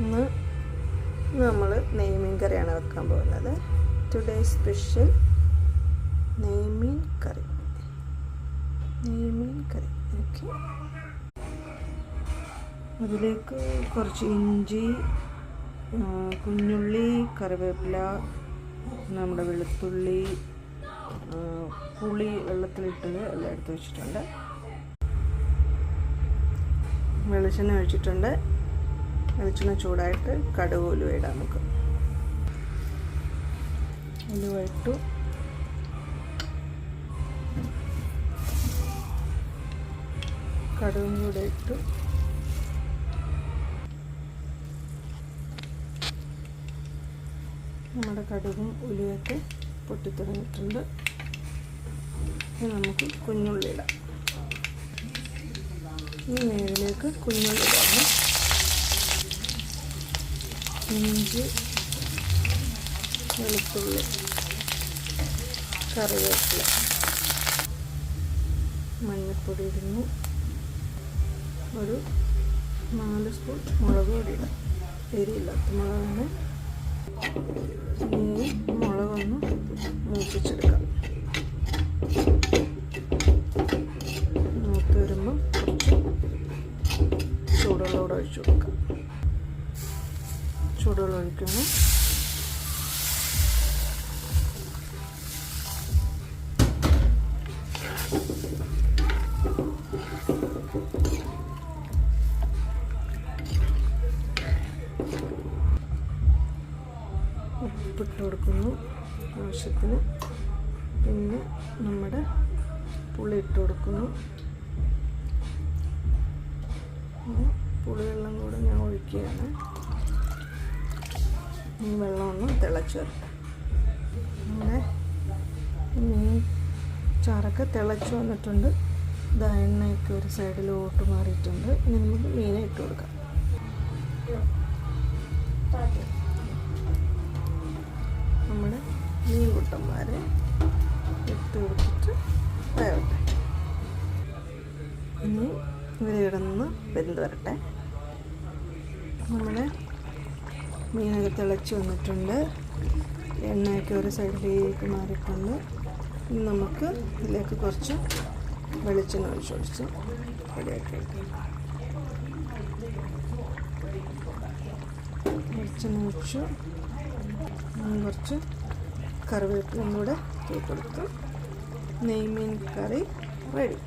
ഇന്ന് നമ്മൾ നെയ്മീൻ കറിയാണ് വെക്കാൻ പോകുന്നത്. ടുഡേ സ്പെഷ്യൽ നെയ്മീൻ കറി. ഓക്കെ, അതിലേക്ക് കുറച്ച് ഇഞ്ചി, കുഞ്ഞുള്ളി, കറിവേപ്പില, നമ്മുടെ വെളുത്തുള്ളി, പുളി വെള്ളത്തിലിട്ടത് എല്ലാം എടുത്ത് വെച്ചിട്ടുണ്ട്. വെളിച്ചെണ്ണ ഒഴിച്ചിട്ടുണ്ട്. വെളിച്ചെണ്ണ ചൂടായിട്ട് കടുക് ഉലുവ ഇടാം. നമുക്ക് ഉലുവ ഇട്ടു. കടുകും കൂടെ ഇട്ടു. നമ്മുടെ കടുകും ഉലുവയൊക്കെ പൊട്ടിത്തുടങ്ങിയിട്ടുണ്ട്. ഇനി നമുക്ക് കുഞ്ഞുള്ളി ഇടാം. ഈ നേരിലേക്ക് കുഞ്ഞുള്ളി ഇടാം. ഇഞ്ചി, വെളുത്തുള്ളി, കറിവേപ്പില, മഞ്ഞൾപ്പൊടി ഇടുന്നു. ഒരു 4 സ്പൂൺ മുളക് പൊടി ഇടാം. എരിയില്ലാത്ത മുളകാണ്. ഇനി മുളകൊന്ന് മൂപ്പിച്ചെടുക്കാം. മൂത്ത് വരുമ്പോൾ കുറച്ച് ചൂടുവെള്ളം ഒഴിച്ചു കൊടുക്കാം. ചൂടുവെള്ളം ഒഴിക്കുന്നു. ഉപ്പിട്ട് കൊടുക്കുന്നു ആവശ്യത്തിന്. പിന്നെ നമ്മുടെ പുളി ഇട്ട് കൊടുക്കുന്നു. പുളിവെള്ളം കൂടെ ഞാൻ ഒഴിക്കുകയാണ്. ഈ വെള്ളം ഒന്ന് തിളച്ച് വരട്ടെ. നമ്മുടെ മീൻ ചാറൊക്കെ തിളച്ച് വന്നിട്ടുണ്ട്. എണ്ണയൊക്കെ ഒരു സൈഡിലോട്ട് മാറിയിട്ടുണ്ട്. ഇനി നമുക്ക് മീനെ ഇട്ട് കൊടുക്കാം. നമ്മുടെ മീൻ കുട്ടന്മാരെ ഇട്ട് കൊടുത്തിട്ട് വേവട്ടെ. ഇനി ഇവരിടന്ന് വെന്ത് വരട്ടെ. നമ്മുടെ മീനൊക്കെ തിളച്ച് വന്നിട്ടുണ്ട്. എണ്ണയൊക്കെ ഒരു സൈഡിലേക്ക് മാറിയിട്ടുണ്ട്. ഇനി നമുക്ക് ഇതിലേക്ക് കുറച്ച് വെളിച്ചെണ്ണ ഒഴിച്ച് റെഡിയാക്കി വെക്കാം. വെളിച്ചെണ്ണ ഒഴിച്ചു. കുറച്ച് കറിവേപ്പിലയും കൂടെ തൂത്തെടുത്ത് നെയ്മീൻ കറി റെഡി.